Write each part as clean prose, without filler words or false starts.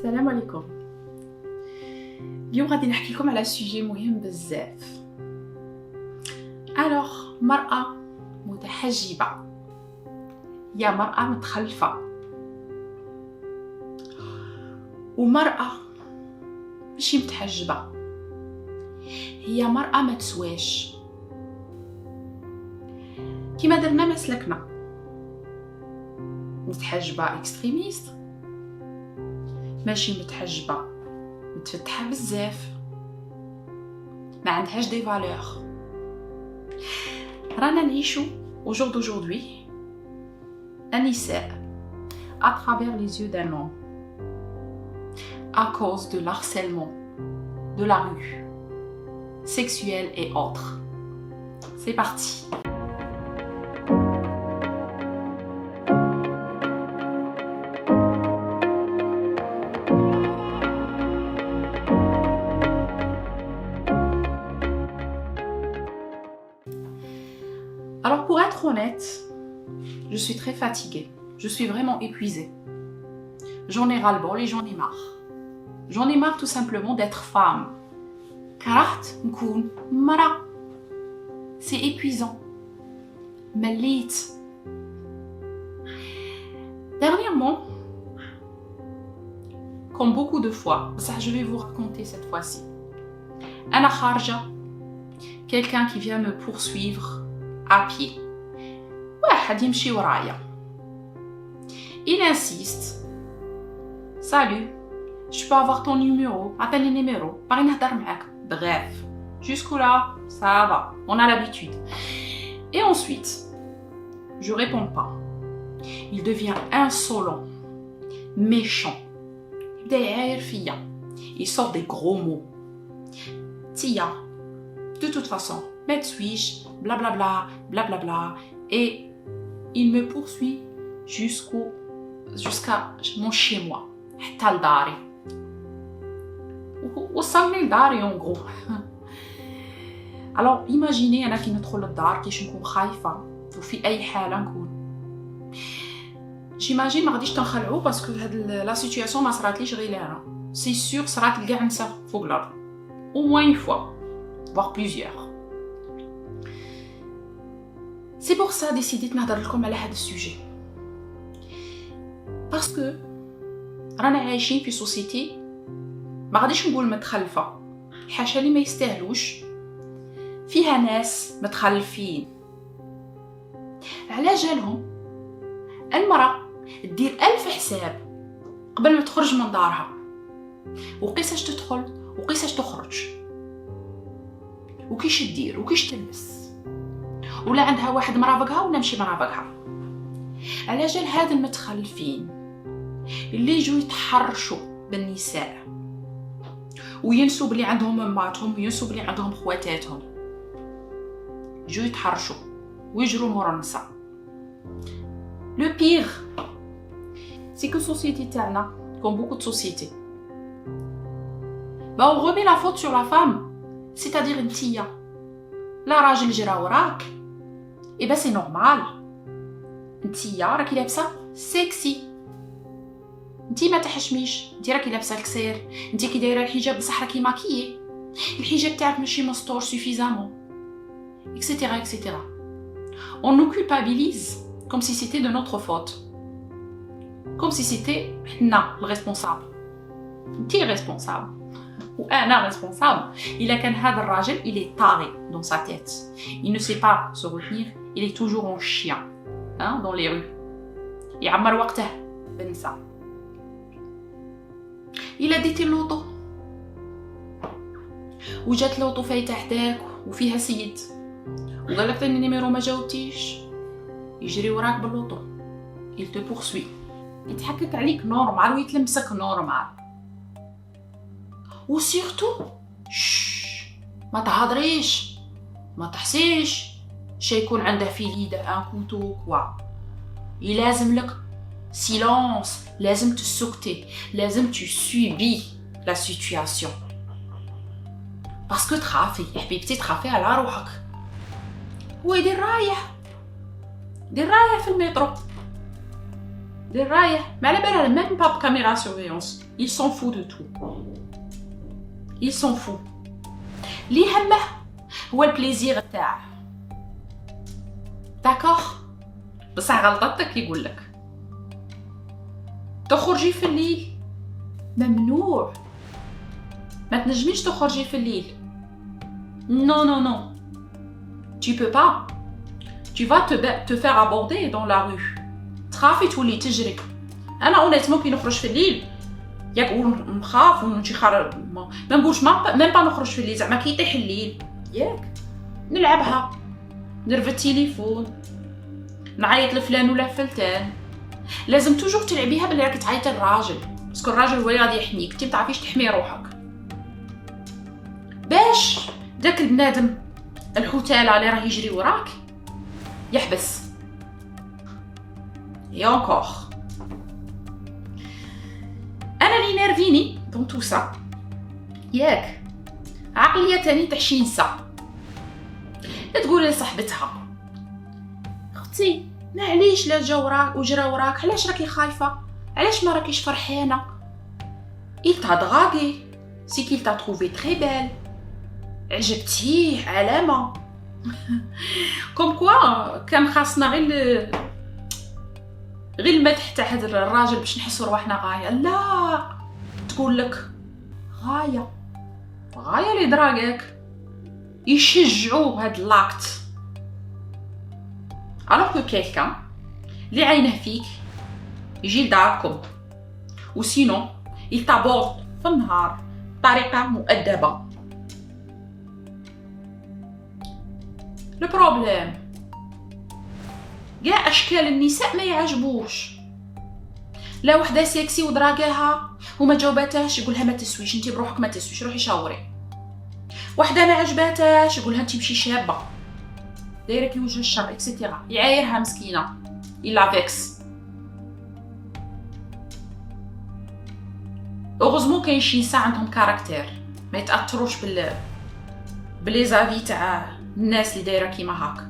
السلام عليكم. اليوم غادي نحكي لكم على سوجي مهم بزاف. مرأة متحجبة هي مرأة متخلفة، ومرأة ماشي متحجبة هي مرأة ما تسواش. كيما درنا ما سلكنا، متحجبة اكستريميست، ماشي متحجبة متفتحة بزاف، ما عندهاش دي فالور. رانا نعيشو au jour d'aujourd'hui النساء à travers les yeux d'un homme à cause de l'harcèlement de la rue, sexuel et autres. C'est parti. Alors pour être honnête, je suis très fatiguée. Je suis vraiment épuisée. J'en ai ras-le-bol et j'en ai marre. J'en ai marre tout simplement d'être femme. كرهت نكون مرأة. C'est épuisant. مليت. Dernièrement, comme beaucoup de fois, ça je vais vous raconter cette fois-ci. أنا خارجة, quelqu'un qui vient me poursuivre à pied. واحد يمشي ورايا. Il insiste. Salut, je peux avoir ton numéro? Appelle le numéro. باغي نهضر معاك. Bref, jusqu'où là, ça va. On a l'habitude. Et ensuite, je réponds pas. Il devient insolent, méchant. يبدا يعاير فيا. Il sort des gros mots. Tia, de toute façon, ما تسويش, blablabla, blablabla. Et il me poursuit jusqu'à mon chez-moi. حتى لداري. وصلني لداري en gros. Alors imaginez أنا كي ندخل للدار كيش نكون خايفة وفي أي حالة نكون. J'imagine ما غاديش تنخلعو باسكو هاد لا سيتوياسيون ما صراتليش غير انا. سي سور صرات لكاع نسا فوق الأرض. Au moins une fois, voire plusieurs. C'est pour ça décidé نهضر لكم على هذا السوجي. باسكو رانا عايشين في سوسيتي ما غاديش نقول متخلفه، حاشا لي ما يستاهلوش، فيها ناس متخلفين. على جالهم المرأة دير 1000 حساب قبل ما تخرج من دارها، وقيساش تدخل وقيساش تخرج، وكيش تدير وكيش تلبس، ولا عندها واحد مرافقها ولا ماشي مرافقها. على جال هاد المتخلفين اللي يجوا يتحرشوا بالنساء وينسوا بلي عندهم اماتهم وينسوا بلي عندهم خواتاتهم، يجوا يتحرشوا ويجروا مورا النساء. لو بيغ سي كو سوسيتي تاعنا كوم بوكو دو سوسيتي با اون remet la faute sur la femme, c'est-à-dire نتيا لا راجل جرا وراك اي با سي نورمال، نتيا راكي لابسه سيكسي، انتي ما تحشميش، انتي راكي لابسه الكسير، انتي كي دايره الحجاب بصح راكي ماكيي، الحجاب تاعك ماشي مستور سوفيزامون، اكسيتيرا اكسيتيرا. On nous culpabilise comme si c'était de notre faute, comme si c'était حنا الريسبونسابل. انتي ريسبونسابل وانا ريسبونسابل. الا كان هذا الراجل il est taré dans sa tête, il ne sait pas se retenir, il est toujours en chien, hein, dans les rues, يعمر وقته بالنساء. إلا ديتي اللوطو وجات لوطو فايته حداك وفيها سيد وقال لك ثاني نيميرو ما جاوبتيش، يجري وراك باللوطو، il te poursuit، يتحكك عليك نورمال ويتلمسك نورمال. وسيرتو ما تهضريش ما تحسيش شي يكون عنده في يده ان كوتو كوا، يلازم لك silence, لازم تسكتي، لازم tu subis la situation. باسكو تخافي حبيبتي، تخافي على روحك. هو يدير رايح في المترو دير رايح ما على بالها même pas caméra surveillance. Il s'en fout de tout. Il s'en fout. اللي يهمه هو البليزير تاعه. داكوغ؟ بصح غلطتك يقول لك تخرجي في الليل ممنوع. ما تنجميش تخرجي في الليل. Non, non, non. Tu peux pas. Tu vas te faire aborder dans la rue. تخافي تولي تجري. انا اونيتمون كي نخرج في الليل ياك نخاف ونجي خارج ما نقولش ميم با نخرج في الليل زعما كي يطيح الليل ياك نلعبها نرفد التليفون نعيط لفلان ولا فلتان. لازم توجور تلعبيها بلي راكي تعيطي للراجل باسكو الراجل هو اللي غادي يحميك انت ما تعرفيش تحمي روحك باش داك البنادم الحتاله اللي راه يجري وراك يحبس. يا انكور انا اللي نيرفيني دون تو سا ياك عقليه تاني تاع شي نسا تقول لصاحبتها اختي معليش لا جا وراك وجرا وراك علاش راكي خايفه علاش ما راكيش فرحانه. il t'a dragué c'est qu'il t'a trouvé très belle عجبتيه علامه كوم كوا كان خاصنا غير المدح تاع هذا الراجل باش نحسوا رواحنا غايه. لا تقول لك غايه اللي دراغاك يشجعوا هاد لاكت. alors que quelqu'un اللي عينه فيك يجي لداركم وسينو il t'aborde في النهار بطريقه مؤدبه. لو بروبليم كاع اشكال النساء ما يعجبوش. لا وحده سيكسي ودراغاها وما جاوباتهاش يقولها ما تسويش انت بروحك ما تسويش روحي شاوري. وحده ما عجباتهاش يقولها انت ماشي شابه دايره كي وجه الشر اكسيتيرا يعايرها مسكينه الا فيكس. اوغوزمون كاين شي نساء عندهم كاركتير ما يتاثروش بلي زافي تاع الناس اللي دايره كيما هاك.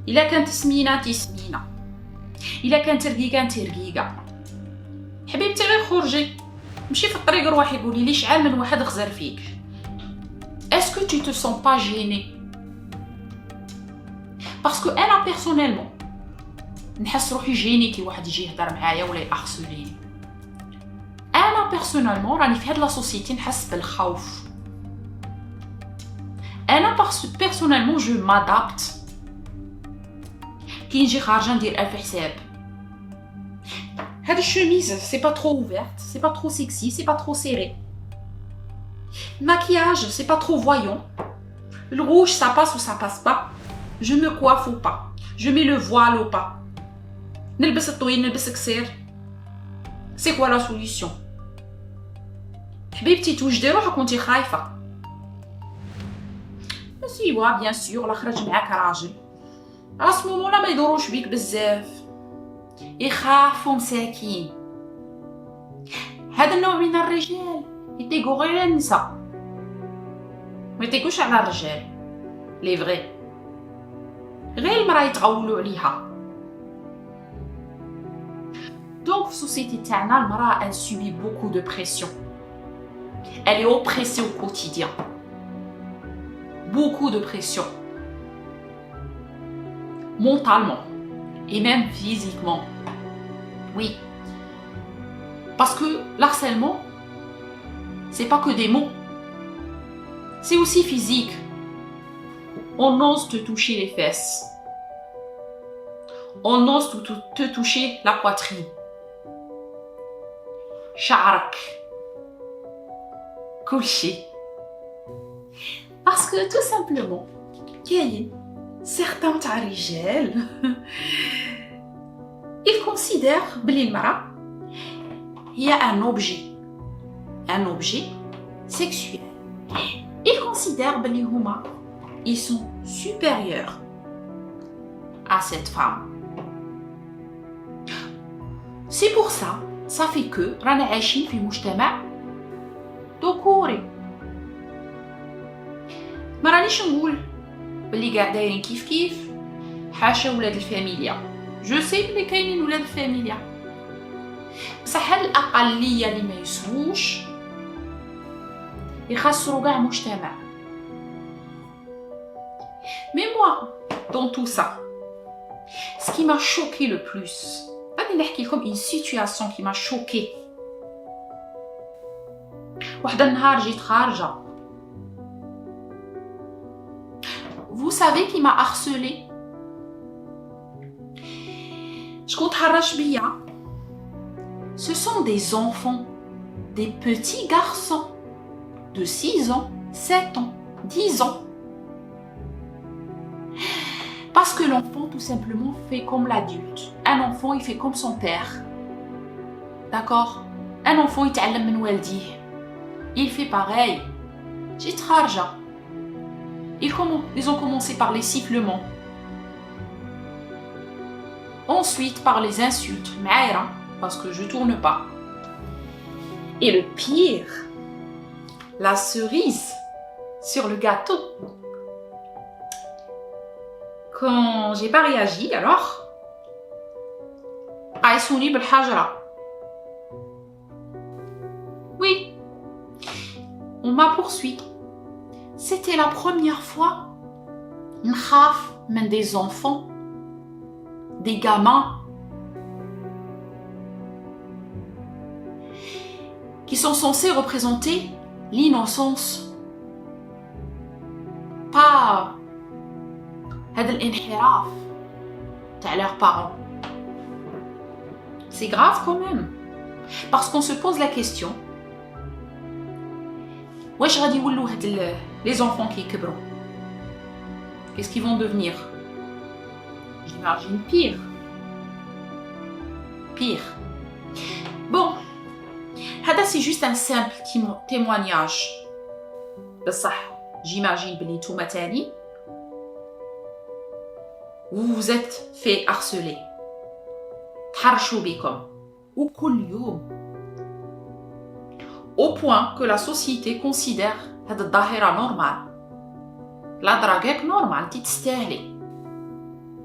الا كانت سمينه انت سمينه الا كانت رقيقه انت رقيقه. حبيبتي غير خرجي مشي في الطريق روحي قولي لي شعال من واحد غزر فيك. اسكو tu te sens pas gêné باسكو انا بيرسونيلمون نحس روحي جيني كي واحد يجي يهضر معايا ولا يأخسوني. انا بيرسونيلمون راني في هاد لا سوسيتي نحس بالخوف. انا بيرسونيلمون جو مادابت كي نجي خارجه ندير الف حساب. هاد الشميز سي با ترو اوفيرت سي با ترو سيكسي سي با ترو سيري. maquillage c'est pas trop voyant. Le rouge ça passe ou ça passe pas. Je me coiffe ou pas. Je mets le voile ou pas. نلبس الطويل نلبس قصير. C'est quoi la solution؟ حبيبتي توجدي روحك وانتي خايفة. بس ايوا بيان سور لا خرج معاك راجل. à ce moment-là ما يدوروش بيك بزاف. يخافوا مساكين. هذا النوع من الرجال يتيقوا غير النساء. ما يتيقوش على الرجال. لي فغي. غير المراه يتغولوا عليها. Donc في السوسيتي تاعنا المراه elle subit beaucoup de pression. Elle est oppressée au quotidien. Beaucoup de pression. Mentalement et même physiquement. Oui. Parce que l'harcèlement c'est pas que des mots. C'est aussi physique. On ose te toucher les fesses. On ose te toucher la poitrine. شعرك. كل شيء. Parce que tout simplement, كاين certains تاع الرجال ils considèrent بلي المرأة هي un objet sexuel. Ils considèrent بلي هما ils sont supérieurs à cette femme. C'est pour ça fait que رانا عايشين في مجتمع ذكوري. ما رانيش نقول بلي قاع دايرين كيف حاشا ولاد الفاميليا. جو سي بلي كاينين ولاد فاميليا بصح الأقلية اللي ما يسووش يخسروا كاع مجتمع. Mais moi, dans tout ça, ce qui m'a choqué le plus, غادي نحكي لكم une situation qui m'a choqué. واحد النهار جيت خارجة. Vous savez qui m'a harcelé? شكون تحرش بيا؟ Ce sont des enfants, des petits garçons de 6 ans, 7 ans, 10 ans. Parce que l'enfant, tout simplement, fait comme l'adulte. Un enfant, il fait comme son père. D'accord? Un enfant, il t'allume من والديه. Il fait pareil. J'ai trarja. Ils ont commencé par les sifflements. Ensuite, par les insultes. Maïra, parce que je tourne pas. Et le pire, la cerise sur le gâteau. Quand j'ai pas réagi, alors قايسوني بالحجرة. Oui, on m'a poursuivi. C'était la première fois نخاف من des enfants, des gamins qui sont censés représenter l'innocence. Pas هذا الانحراف تاع leurs parents. C'est grave quand même. Parce qu'on se pose la question, واش غادي يولوا هاد les enfants qui يكبروا؟ Qu'est-ce qu'ils vont devenir? J'imagine pire. Pire. Bon, هذا c'est juste un simple témoignage. بصح j'imagine بلي نتوما تاني vous vous êtes fait harceler. تحرشوا بكم وكل يوم. Au point que la société considère هاد الظاهرة نورمال. لا دراكيك نورمال، انتي تستاهلي.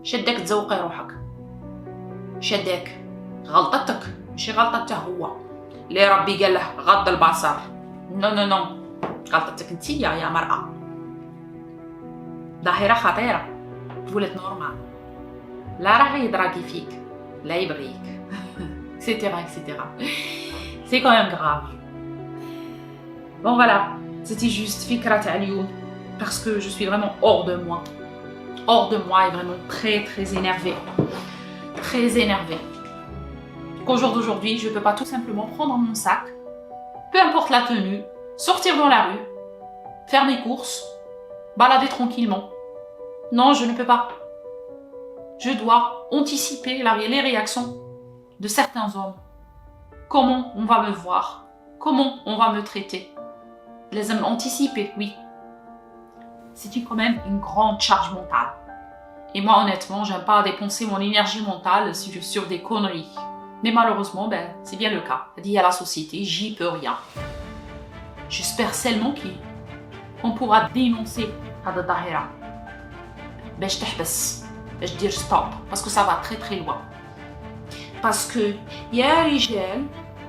شدك تزوقي روحك. شدك غلطتك ماشي غلطته هو. اللي ربي قال له غض البصر. نو نو نو. غلطتك انتي يا مرأة. ظاهرة خطيرة. تولد نورمال. لا راه يدراكي فيك. لا يبغيك. etc. etc. C'est quand même grave. Bon voilà, c'était juste fikra تاع اليوم parce que je suis vraiment hors de moi. Hors de moi et vraiment très très énervée. Très énervée. Qu'au jour d'aujourd'hui, je ne peux pas tout simplement prendre mon sac, peu importe la tenue, sortir dans la rue, faire mes courses, balader tranquillement. Non, je ne peux pas. Je dois anticiper les réactions de certains hommes. Comment on va me voir? Comment on va me traiter? Les hommes anticiper, oui. C'est quand même une grande charge mentale. Et moi, honnêtement, j'aime pas dépenser mon énergie mentale sur des conneries. Mais malheureusement, c'est bien le cas. Il y a la société, j'y peux rien. J'espère seulement qu'on pourra dénoncer هذا الظاهرة. باش تحبس. باش دير stop. Parce que ça va très très loin. Parce que يا رجال،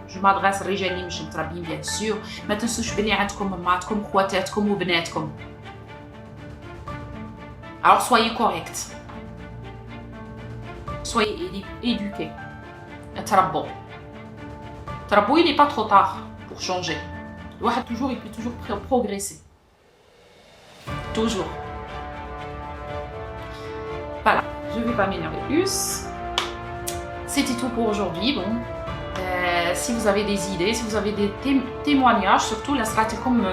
je m'adresse للرجال اللي مش متربيين bien sûr، ما تنسوش بلي عندكم أمهاتكم خواتاتكم وبناتكم. Alors soyez corrects. Soyez éduqués. تربوا. تربوا, il n'est pas trop tard pour changer. الواحد toujours, il peut toujours progresser. Toujours. Voilà, je ne vais pas m'énerver plus. C'était tout pour aujourd'hui. Bon, si vous avez des idées, si vous avez des témoignages, surtout la stratégie comme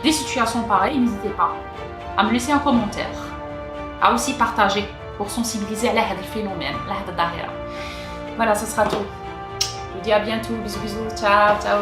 des situations pareilles, n'hésitez pas à me laisser un commentaire, à aussi partager pour sensibiliser à ce phénomène, à cette ظاهرة. Voilà, ce sera tout. Je vous dis à bientôt. Bisous, bisous. Ciao, ciao.